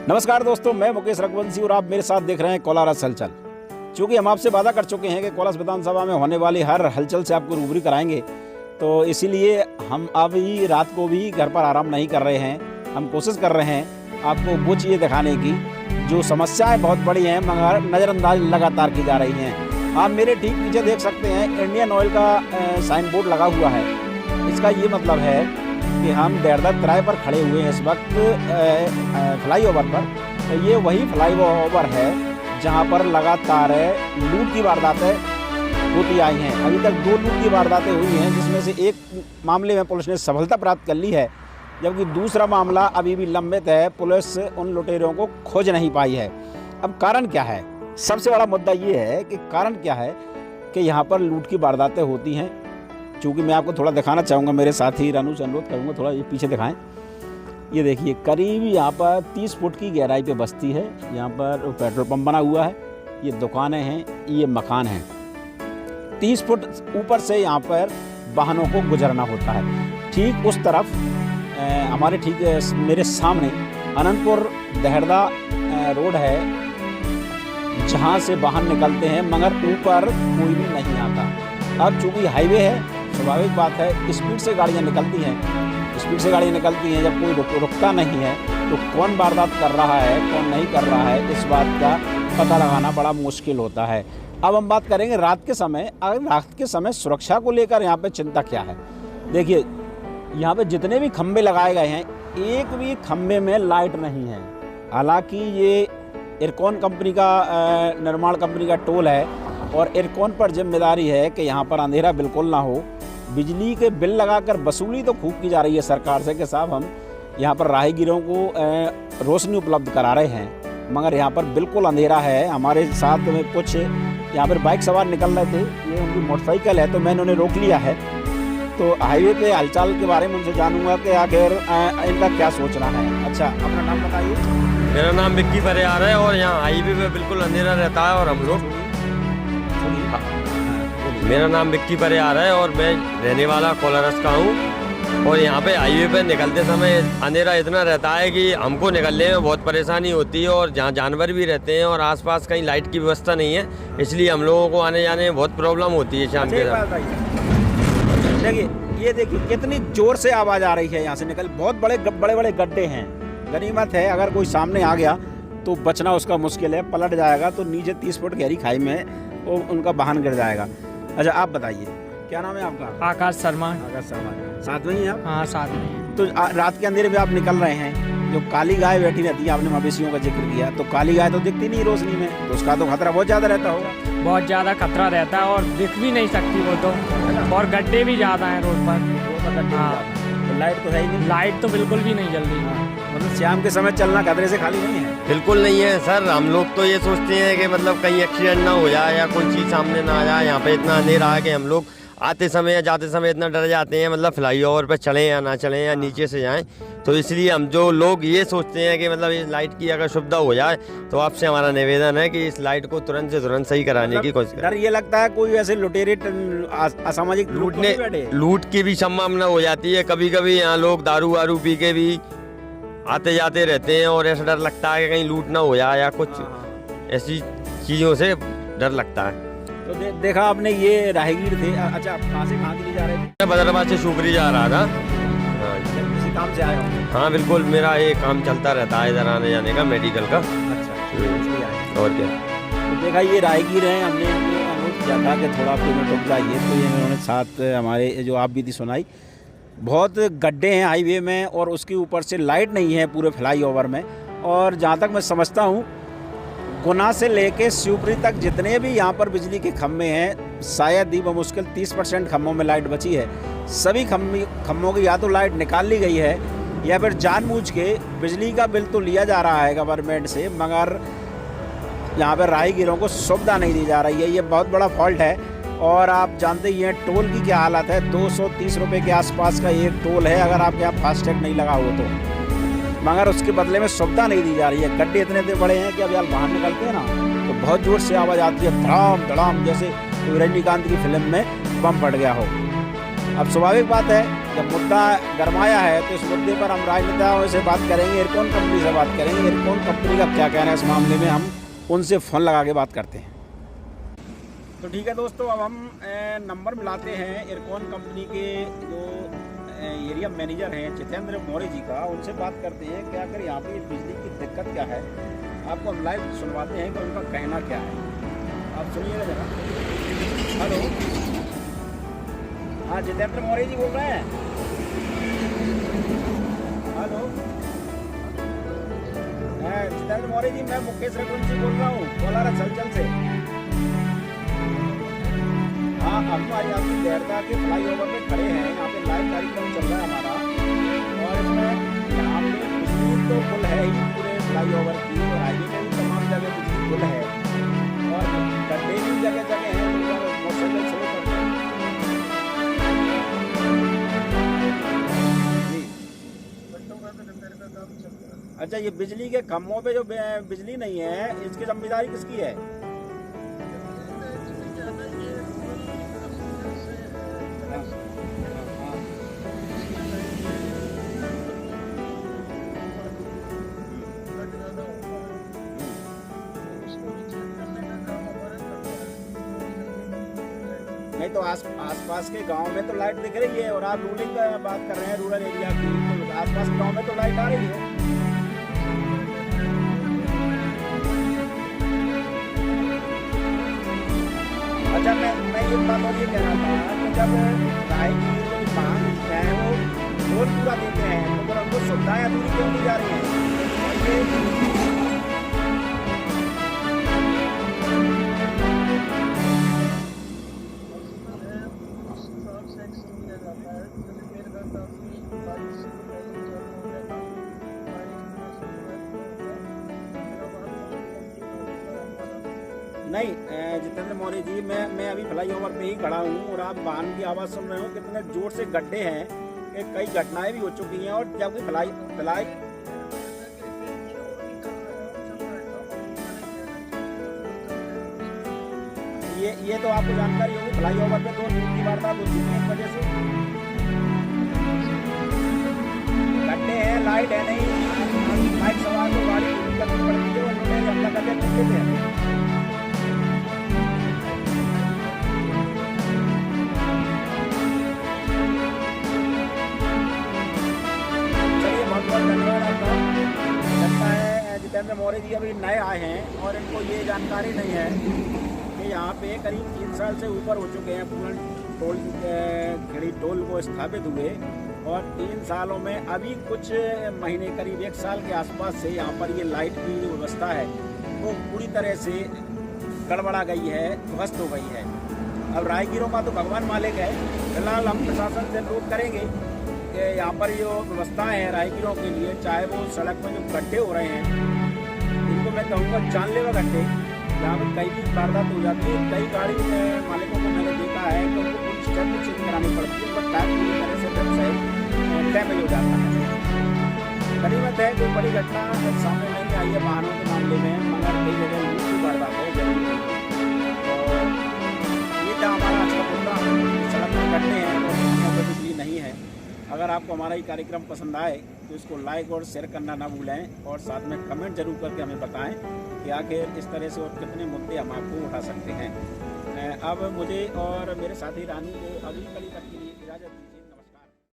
नमस्कार दोस्तों, मैं मुकेश रघुवंशी और आप मेरे साथ देख रहे हैं कोलारस हलचल। चूँकि हम आपसे वादा कर चुके हैं कि कोलारस विधानसभा में होने वाली हर हलचल से आपको रूबरू कराएंगे, तो इसीलिए हम अभी रात को भी घर पर आराम नहीं कर रहे हैं। हम कोशिश कर रहे हैं आपको वो चीज़ें दिखाने की जो समस्याएं बहुत बड़ी हैं मगर नज़रअंदाज लगातार की जा रही हैं। आप मेरे ठीक पीछे देख सकते हैं इंडियन ऑयल का साइन बोर्ड लगा हुआ है। इसका ये मतलब है कि हम देहरदा तराई पर खड़े हुए हैं इस वक्त फ्लाईओवर पर। तो ये वही फ्लाईओवर है जहां पर लगातार लूट की वारदातें होती आई हैं। अभी तक 2 लूट की वारदातें हुई हैं, जिसमें से एक मामले में पुलिस ने सफलता प्राप्त कर ली है, जबकि दूसरा मामला अभी भी लंबित है। पुलिस उन लुटेरों को खोज नहीं पाई है। अब कारण क्या है? सबसे बड़ा मुद्दा ये है कि कारण क्या है कि यहाँ पर लूट की वारदातें होती हैं। चूँकि मैं आपको थोड़ा दिखाना चाहूँगा, मेरे साथी रानू से अनुरोध करूँगा थोड़ा ये पीछे दिखाएं। ये देखिए, करीब यहाँ पर 30 फुट की गहराई पे बस्ती है। यहाँ पर पेट्रोल पंप बना हुआ है, ये दुकानें हैं, ये मकान हैं। 30 फुट ऊपर से यहाँ पर वाहनों को गुजरना होता है। ठीक उस तरफ हमारे ठीक मेरे सामने अनंतपुर देहरदा रोड है, जहाँ से वाहन निकलते हैं मगर ऊपर कोई भी नहीं आता। अब चूँकि हाईवे है, स्वाभाविक बात है स्पीड से गाड़ियाँ निकलती हैं। स्पीड से गाड़ियाँ निकलती हैं, जब कोई रुकता नहीं है तो कौन वारदात कर रहा है कौन नहीं कर रहा है, इस बात का पता लगाना बड़ा मुश्किल होता है। अब हम बात करेंगे रात के समय। अगर रात के समय सुरक्षा को लेकर यहाँ पे चिंता क्या है? देखिए, यहाँ पे जितने भी खंबे लगाए गए हैं, एक भी खंबे में लाइट नहीं है। हालांकि ये इरकॉन कंपनी का निर्माण कंपनी का टोल है और इरकॉन पर जिम्मेदारी है कि यहाँ पर अंधेरा बिल्कुल ना हो। बिजली के बिल लगाकर वसूली तो खूब की जा रही है सरकार से कि साहब हम यहाँ पर राहगीरों को रोशनी उपलब्ध करा रहे हैं, मगर यहाँ पर बिल्कुल अंधेरा है। हमारे साथ में कुछ यहाँ पर बाइक सवार निकल रहे थे, ये उनकी मोटरसाइकिल है, तो मैंने उन्हें रोक लिया है। तो हाईवे पे हलचल के बारे में उनसे जानूंगा कि आखिर इनका क्या सोचना है। अच्छा, अपना नाम बताइए। मेरा नाम विक्की परियार है और यहाँ हाईवे पे बिल्कुल अंधेरा रहता है और हम लोग मेरा नाम विक्की परियार है और मैं रहने वाला कोलारस का हूँ। और यहाँ पे हाईवे पे निकलते समय अंधेरा इतना रहता है कि हमको निकलने में बहुत परेशानी होती है और जहाँ जानवर भी रहते हैं और आसपास कहीं लाइट की व्यवस्था नहीं है, इसलिए हम लोगों को आने जाने में बहुत प्रॉब्लम होती है शाम के समय। देखिए, ये देखिए कितनी जोर से आवाज़ आ रही है यहाँ से निकल। बहुत बड़े बड़े गड्ढे हैं। गनीमत है अगर कोई सामने आ गया तो बचना उसका मुश्किल है, पलट जाएगा तो नीचे 30 फुट गहरी खाई में वो उनका वाहन गिर जाएगा। अच्छा, आप बताइए क्या नाम है आपका? आकाश शर्मा। आकाश शर्मा, साथ में ही आप? हाँ, साथ में। तो रात के अंधेरे में आप निकल रहे हैं, जो काली गाय बैठी रहती है, आपने मवेशियों का जिक्र किया, तो काली गाय तो दिखती नहीं रोशनी में, तो उसका तो खतरा बहुत ज़्यादा रहता होगा। बहुत ज़्यादा खतरा रहता है और दिख भी नहीं सकती वो तो, और गड्ढे भी ज़्यादा हैं रोड पर। हाँ, तो लाइट तो है ही नहीं? लाइट तो बिल्कुल भी नहीं जल रही। मतलब शाम के समय चलना खतरे से खाली नहीं है? बिल्कुल नहीं है सर। हम लोग तो ये सोचते हैं कि मतलब कहीं एक्सीडेंट ना हो जाए या कोई चीज़ सामने ना आ जाए। यहाँ पे इतना अंधेरा है कि हम लोग आते समय या जाते समय इतना डर जाते हैं, मतलब फ्लाईओवर पे चलें या ना चलें या नीचे से जाएं। तो इसलिए हम जो लोग ये सोचते हैं कि मतलब इस लाइट की अगर सुविधा हो जाए तो आपसे हमारा निवेदन है कि इस लाइट को तुरंत से तुरंत सही कराने की कोशिश करें। डर ये लगता है कोई ऐसे लुटेरे असामाजिक लूट की भी संभावना हो जाती है। कभी कभी यहाँ लोग दारू वारू पी के भी आते जाते रहते हैं और ऐसा डर लगता है कि कहीं लूट ना हो जाए या कुछ ऐसी चीज़ों से डर लगता है। तो देखा आपने, ये राहगीर थे। अच्छा, आप कहाँ के लिए जा रहे थे? बदरबाद से शुक्री जा रहा था। किसी काम से आए होंगे? हाँ बिल्कुल, मेरा ये काम चलता रहता है इधर आने जाने का, मेडिकल का। अच्छा, और क्या। तो देखा, ये राहगीर हैं। हमने अनुरोध किया था कि थोड़ा आप मिनट रुक जाइए, तो ये उन्होंने साथ हमारे जो आप भी थी सुनाई। बहुत गड्ढे हैं हाईवे में और उसके ऊपर से लाइट नहीं है पूरे फ्लाईओवर में। और जहाँ तक मैं समझता हूँ, गुना से लेके शिवपुरी तक जितने भी यहाँ पर बिजली के खम्भे हैं, शायद ही बमुश्किल 30% खम्भों में लाइट बची है। सभी खम्भों की या तो लाइट निकाल ली गई है या फिर जानबूझ के बिजली का बिल तो लिया जा रहा है गवर्नमेंट से, मगर यहाँ पर राहगीरों को सुविधा नहीं दी जा रही है। ये बहुत बड़ा फॉल्ट है। और आप जानते ही हैं टोल की क्या हालत है। 230 रुपये के आसपास का एक टोल है अगर आपके यहाँ फास्टैग नहीं लगा हो तो, मगर उसके बदले में सुविधा नहीं दी जा रही है। गड्ढे इतने बड़े हैं कि अब यार बाहर निकलते हैं ना तो बहुत जोर से आवाज़ आती है, धड़ाम धड़ाम, जैसे रजनीकांत की फिल्म में बम फट गया हो। अब स्वाभाविक बात है जब मुद्दा गरमाया है तो इस मुद्दे पर हम राजनेताओं से बात करेंगे, एयरकॉन कंपनी से बात करेंगे। एयरकॉन कंपनी का क्या कहना है इस मामले में, हम उनसे फ़ोन लगा के बात करते हैं। तो ठीक है दोस्तों, अब हम नंबर मिलाते हैं एयरकॉन कंपनी के जो एरिया मैनेजर हैं जितेंद्र मौर्य जी का, उनसे बात करते हैं कि आखिर यहाँ पे बिजली की दिक्कत क्या है। आपको हम लाइव सुनवाते हैं कि उनका कहना क्या है, आप सुनिएगा जरा। हेलो, हाँ जितेंद्र मौर्य जी बोल रहे हैं। हेलो, जितेंद्र मौर्य जी, मैं मुकेश रघुवंशी बोल रहा हूँ कोलारा छलचल से। हाँ, हम आज आपकी देहरदा के फ्लाईओवर पे खड़े हैं। यहाँ पे लाइव कार्यक्रम चल रहा है हमारा, और इसमें यहाँ पे बिजली तो फुल है ही पूरे फ्लाईओवर की, और हाईवे में भी तमाम जगह बिजली फुल है, और गड्ढे भी जगह जगह हैं। मोटरसाइकिल स्लो करते हैं जी। अच्छा, ये बिजली के खम्भों पे जो बिजली नहीं है, इसकी जिम्मेदारी किसकी है? नहीं तो आसपास के गांव में तो लाइट दिख रही है, और आप रूलिंग का बात कर रहे हैं रूरल एरिया की, तो आसपास के गांव में तो लाइट आ रही है। अच्छा, मैं ये बात और ये कह रहा था कि जब गाय की जो मांग है वो रोज पूरा देते हैं, तो फिर उनको सुविधाएं अधूरी क्यों दी जा रही हैं? नहीं जितेंद्र मौर्य जी, मैं अभी फ्लाईओवर पे ही खड़ा हूँ, और आप वाहन की आवाज़ सुन रहे हो, कितने जोर से गड्ढे हैं कि कई घटनाएं भी हो चुकी हैं। और जबकि फ्लाई ये तो आपको जानकारी होगी, फ्लाईओवर पे 2 दिन की वारदात हो चुकी है वजह से। गड्ढे हैं, लाइट है नहीं, बाइक सवार को गाड़ी करनी पड़ती है, और लुटेरे हमला करके चुके थे। धन्यवाद आपका। लगता है जितेंद्र मौर्य जी अभी नए आए हैं, और इनको ये जानकारी नहीं है कि यहाँ पे करीब 3 साल से ऊपर हो चुके हैं पूर्ण टोल खेड़ी टोल को स्थापित हुए, और 3 सालों में अभी कुछ महीने करीब 1 साल के आसपास से यहाँ पर ये लाइट की जो व्यवस्था है वो पूरी तरह से गड़बड़ा गई है, ध्वस्त हो गई है। अब राहगीरों का तो भगवान मालिक है। फिलहाल हम प्रशासन से अनुरोध करेंगे कि यहाँ पर जो व्यवस्थाएं हैं राहगीरों के लिए, चाहे वो सड़क में जो गड्ढे हो रहे हैं, इनको मैं कहूँगा जानलेवा गड्ढे, जहाँ पर कई भी वारदात हो जाती है। कई गाड़ी मालिकों को मैंने देखा है कि उनको कुछ स्टेप चेंज करानी पड़ती है, पर टायर पूरी तरह से वेबसाइट डैमेज हो जाता है। करीबन है कोई बड़ी घटना सामने नहीं आई है वाहनों के मामले में, मगर कई जगह लूट की वारदात है जरूर। तो ये था हमारा आज का मुद्दा, सड़क पर गड्ढे हैं और बिजली नहीं है। अगर आपको हमारा ये कार्यक्रम पसंद आए तो इसको लाइक और शेयर करना ना भूलें, और साथ में कमेंट जरूर करके हमें बताएं कि आखिर इस तरह से और कितने मुद्दे हम आपको उठा सकते हैं। अब मुझे और मेरे साथी रानी को अगली कड़ी तक